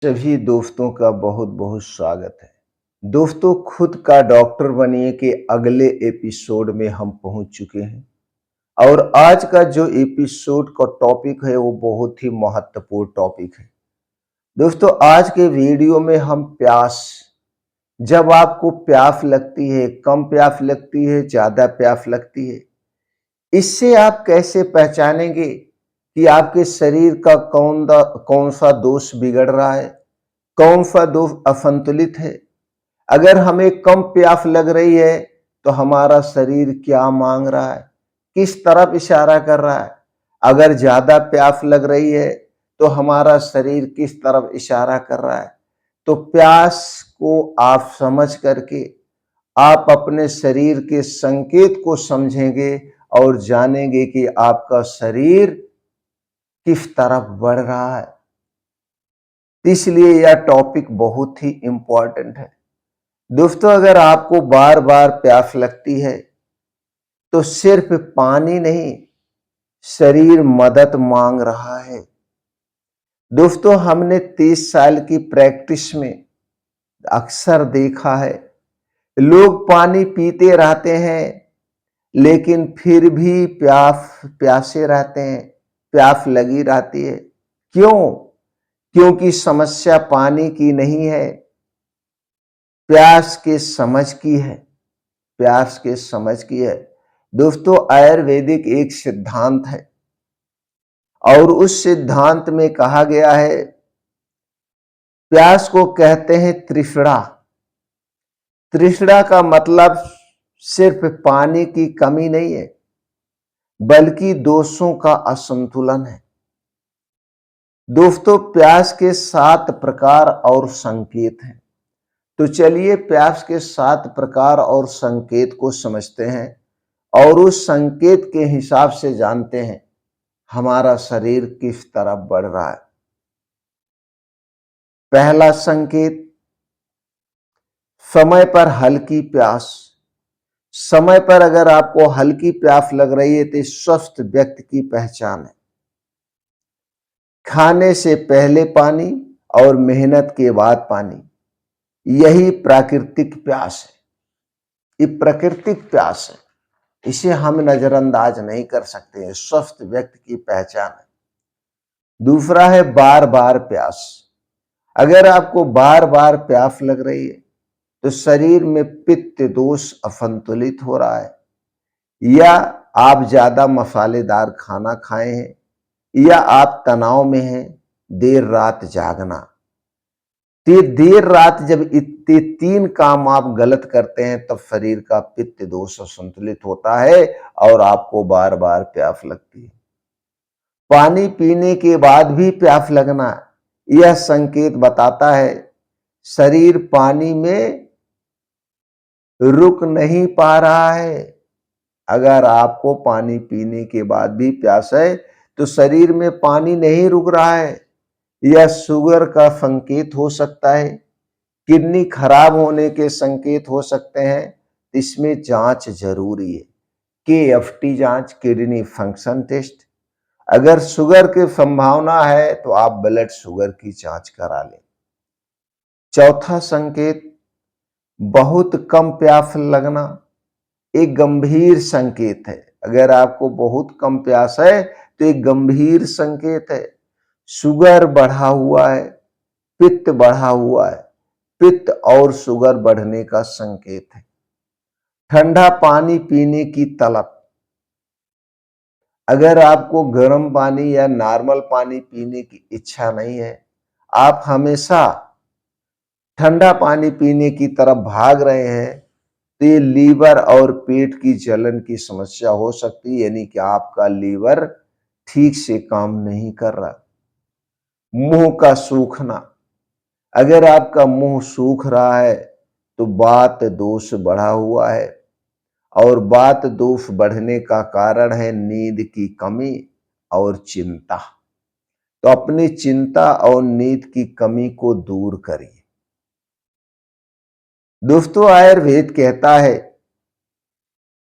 सभी दोस्तों का बहुत बहुत स्वागत है। दोस्तों, खुद का डॉक्टर बनिए के अगले एपिसोड में हम पहुंच चुके हैं और आज का जो एपिसोड का टॉपिक है वो बहुत ही महत्वपूर्ण टॉपिक है। दोस्तों, आज के वीडियो में हम प्यास, जब आपको प्यास लगती है, कम प्यास लगती है, ज्यादा प्यास लगती है, इससे आप कैसे पहचानेंगे कि आपके शरीर का कौन सा दोष बिगड़ रहा है, कौन सा दोष असंतुलित है। अगर हमें कम प्यास लग रही है तो हमारा शरीर क्या मांग रहा है, किस तरफ इशारा कर रहा है। अगर ज्यादा प्यास लग रही है तो हमारा शरीर किस तरफ इशारा कर रहा है। तो प्यास को आप समझ करके आप अपने शरीर के संकेत को समझेंगे और जानेंगे कि आपका शरीर किस तरफ बढ़ रहा है। इसलिए यह टॉपिक बहुत ही इंपॉर्टेंट है। दोस्तों, अगर आपको बार बार प्यास लगती है तो सिर्फ पानी नहीं, शरीर मदद मांग रहा है। दोस्तों, हमने 30 साल की प्रैक्टिस में अक्सर देखा है, लोग पानी पीते रहते हैं लेकिन फिर भी प्यासे रहते हैं, प्यास लगी रहती है। क्यों? क्योंकि समस्या पानी की नहीं है, प्यास के समझ की है। प्यास के समझ की है। दोस्तों, आयुर्वेदिक एक सिद्धांत है और उस सिद्धांत में कहा गया है, प्यास को कहते हैं तृष्णा। तृष्णा का मतलब सिर्फ पानी की कमी नहीं है, बल्कि दोषों का असंतुलन है। दोस्तों, प्यास के 7 प्रकार और संकेत हैं। तो चलिए प्यास के 7 प्रकार और संकेत को समझते हैं और उस संकेत के हिसाब से जानते हैं हमारा शरीर किस तरफ बढ़ रहा है। पहला संकेत, समय पर हल्की प्यास। समय पर अगर आपको हल्की प्यास लग रही है तो स्वस्थ व्यक्ति की पहचान है। खाने से पहले पानी और मेहनत के बाद पानी, यही प्राकृतिक प्यास है। ये प्राकृतिक प्यास है, इसे हम नजरअंदाज नहीं कर सकते हैं, स्वस्थ व्यक्ति की पहचान है। दूसरा है बार बार प्यास। अगर आपको बार बार प्यास लग रही है तो शरीर में पित्त दोष असंतुलित हो रहा है, या आप ज्यादा मसालेदार खाना खाए हैं, या आप तनाव में हैं, देर रात जागना। तो देर रात जब इतने 3 काम आप गलत करते हैं तब शरीर का पित्त दोष असंतुलित होता है और आपको बार बार प्यास लगती है। पानी पीने के बाद भी प्यास लगना, यह संकेत बताता है शरीर पानी में रुक नहीं पा रहा है। अगर आपको पानी पीने के बाद भी प्यास है तो शरीर में पानी नहीं रुक रहा है, यह शुगर का संकेत हो सकता है, किडनी खराब होने के संकेत हो सकते हैं। इसमें जांच जरूरी है। KFT जांच, किडनी फंक्शन टेस्ट। अगर शुगर की संभावना है तो आप ब्लड शुगर की जांच करा लें। चौथा संकेत, बहुत कम प्यास लगना, एक गंभीर संकेत है। अगर आपको बहुत कम प्यास है तो एक गंभीर संकेत है। शुगर बढ़ा हुआ है, पित्त बढ़ा हुआ है, पित्त और शुगर बढ़ने का संकेत है। ठंडा पानी पीने की तलब। अगर आपको गर्म पानी या नॉर्मल पानी पीने की इच्छा नहीं है, आप हमेशा ठंडा पानी पीने की तरफ भाग रहे हैं, तो ये लीवर और पेट की जलन की समस्या हो सकती है, यानी कि आपका लीवर ठीक से काम नहीं कर रहा। मुंह का सूखना। अगर आपका मुंह सूख रहा है तो वात दोष बढ़ा हुआ है, और वात दोष बढ़ने का कारण है नींद की कमी और चिंता। तो अपनी चिंता और नींद की कमी को दूर करिए। दोस्तों, आयुर्वेद कहता है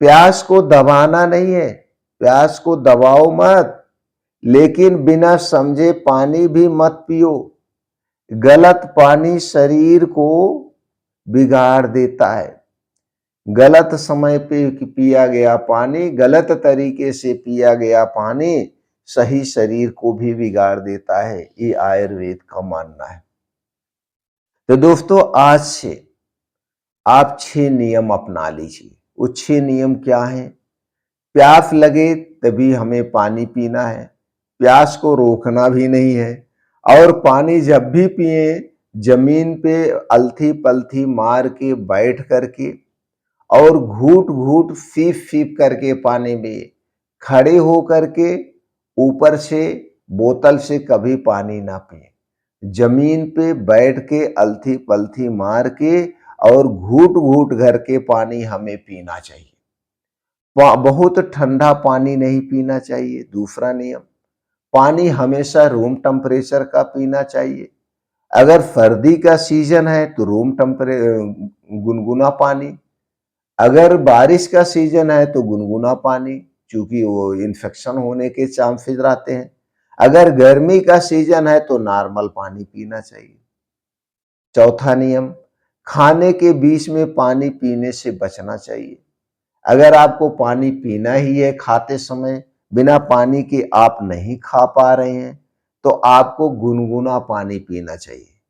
प्यास को दबाना नहीं है, प्यास को दबाओ मत, लेकिन बिना समझे पानी भी मत पियो। गलत पानी शरीर को बिगाड़ देता है। गलत समय पे पिया गया पानी, गलत तरीके से पिया गया पानी सही शरीर को भी बिगाड़ देता है, ये आयुर्वेद का मानना है। तो दोस्तों आज से आप 6 नियम अपना लीजिए। वो 6 नियम क्या हैं? प्यास लगे तभी हमें पानी पीना है, प्यास को रोकना भी नहीं है, और पानी जब भी पिए जमीन पे अलथी पलथी मार के बैठ करके और घूट घूट फीप फीप करके पानी पिए। खड़े हो करके ऊपर से बोतल से कभी पानी ना पिए। जमीन पे बैठ के अलथी पलथी मार के और घूट घूट करके पानी हमें पीना चाहिए। बहुत ठंडा पानी नहीं पीना चाहिए। दूसरा नियम, पानी हमेशा रूम टेम्परेचर का पीना चाहिए। अगर सर्दी का सीजन है तो गुनगुना पानी, अगर बारिश का सीजन है तो गुनगुना पानी, क्योंकि वो इन्फेक्शन होने के चांसेस रहते हैं। अगर गर्मी का सीजन है तो नॉर्मल पानी पीना चाहिए। चौथा नियम, खाने के बीच में पानी पीने से बचना चाहिए। अगर आपको पानी पीना ही है खाते समय, बिना पानी के आप नहीं खा पा रहे हैं, तो आपको गुनगुना पानी पीना चाहिए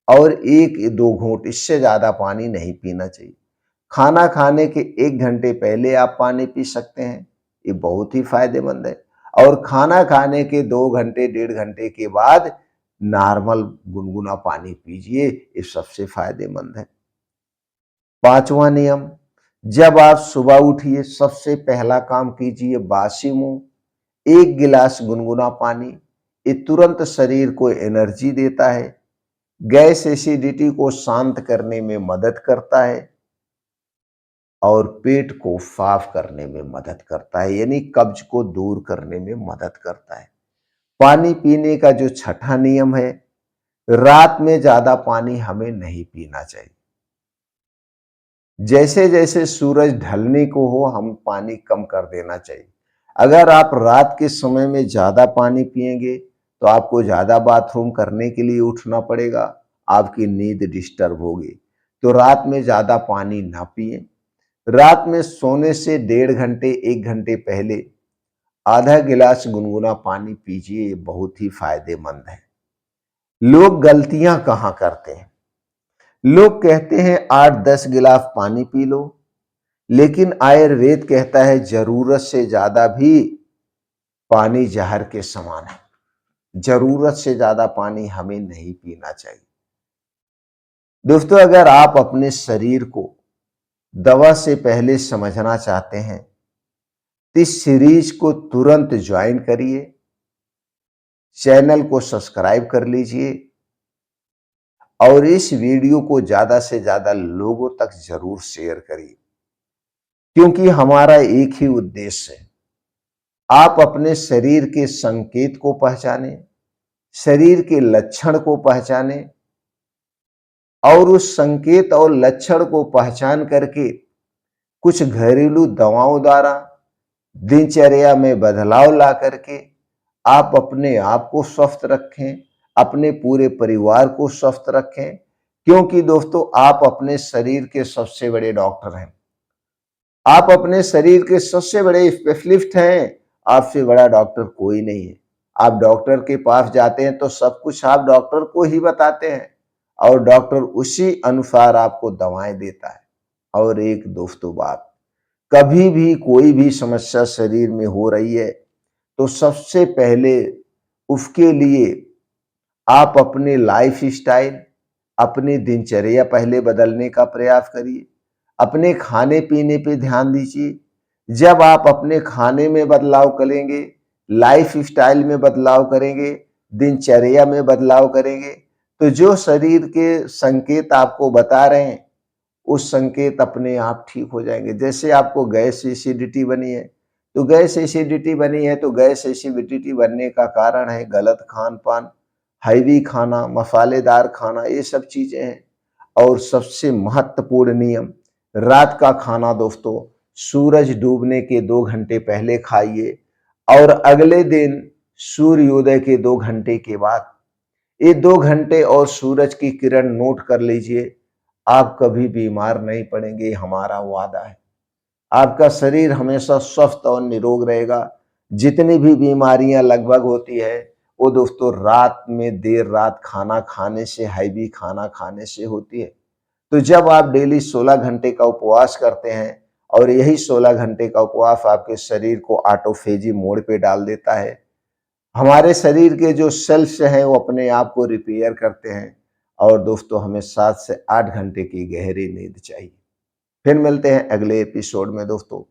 और 1-2 घूंट, इससे ज्यादा पानी नहीं पीना चाहिए। खाना खाने के 1 घंटे पहले आप पानी पी सकते हैं, ये बहुत ही फायदेमंद है। और खाना खाने के 2 घंटे 1.5 घंटे के बाद नॉर्मल गुनगुना पानी पीजिए, ये सबसे फायदेमंद है। 5वां नियम, जब आप सुबह उठिए सबसे पहला काम कीजिए बासी मुंह 1 गिलास गुनगुना पानी। ये तुरंत शरीर को एनर्जी देता है, गैस एसिडिटी को शांत करने में मदद करता है और पेट को साफ करने में मदद करता है, यानी कब्ज को दूर करने में मदद करता है। पानी पीने का जो छठा नियम है, रात में ज्यादा पानी हमें नहीं पीना चाहिए। जैसे जैसे सूरज ढलने को हो हम पानी कम कर देना चाहिए। अगर आप रात के समय में ज्यादा पानी पिएंगे तो आपको ज्यादा बाथरूम करने के लिए उठना पड़ेगा, आपकी नींद डिस्टर्ब होगी। तो रात में ज्यादा पानी ना पिए। रात में सोने से 1.5 घंटे 1 घंटे पहले आधा गिलास गुनगुना पानी पीजिए, ये बहुत ही फायदेमंद है। लोग गलतियां कहां करते हैं? लोग कहते हैं 8-10 गिलास पानी पी लो, लेकिन आयुर्वेद कहता है जरूरत से ज्यादा भी पानी जहर के समान है। जरूरत से ज्यादा पानी हमें नहीं पीना चाहिए। दोस्तों अगर आप अपने शरीर को दवा से पहले समझना चाहते हैं तो इस सीरीज को तुरंत ज्वाइन करिए, चैनल को सब्सक्राइब कर लीजिए और इस वीडियो को ज्यादा से ज्यादा लोगों तक जरूर शेयर करिए, क्योंकि हमारा एक ही उद्देश्य है, आप अपने शरीर के संकेत को पहचाने, शरीर के लक्षण को पहचाने और उस संकेत और लक्षण को पहचान करके कुछ घरेलू दवाओं द्वारा दिनचर्या में बदलाव ला करके आप अपने आप को स्वस्थ रखें, अपने पूरे परिवार को स्वस्थ रखें, क्योंकि दोस्तों आप अपने शरीर के सबसे बड़े डॉक्टर हैं। आप अपने शरीर के सबसे बड़े स्पेशलिस्ट हैं, आपसे बड़ा डॉक्टर कोई नहीं है। आप डॉक्टर के पास जाते हैं तो सब कुछ आप डॉक्टर को ही बताते हैं और डॉक्टर उसी अनुसार आपको दवाएं देता है। और एक दोस्तों बात, कभी भी कोई भी समस्या शरीर में हो रही है तो सबसे पहले उसके लिए आप अपने लाइफ स्टाइल, अपनी दिनचर्या पहले बदलने का प्रयास करिए। अपने खाने पीने पे ध्यान दीजिए। जब आप अपने खाने में बदलाव करेंगे, लाइफ स्टाइल में बदलाव करेंगे, दिनचर्या में बदलाव करेंगे, तो जो शरीर के संकेत आपको बता रहे हैं उस संकेत अपने आप ठीक हो जाएंगे। जैसे आपको गैस एसिडिटी बनी है, तो गैस एसिडिटी बनी है तो गैस एसिडिटी बनने का कारण है गलत खान पान, हैवी खाना, मसालेदार खाना, ये सब चीजें हैं। और सबसे महत्वपूर्ण नियम, रात का खाना दोस्तों सूरज डूबने के 2 घंटे पहले खाइए और अगले दिन सूर्योदय के 2 घंटे के बाद। ये 2 घंटे और सूरज की किरण नोट कर लीजिए, आप कभी बीमार नहीं पड़ेंगे, हमारा वादा है। आपका शरीर हमेशा स्वस्थ और निरोग रहेगा। जितनी भी बीमारियां लगभग होती है, वो दोस्तों रात में देर रात खाना खाने से, हैवी खाना खाने से होती है। तो जब आप डेली 16 घंटे का उपवास करते हैं और यही 16 घंटे का उपवास आपके शरीर को ऑटोफेजी मोड पे डाल देता है, हमारे शरीर के जो सेल्स हैं वो अपने आप को रिपेयर करते हैं और दोस्तों हमें 7 से 8 घंटे की गहरी नींद चाहिए। फिर मिलते हैं अगले एपिसोड में दोस्तों।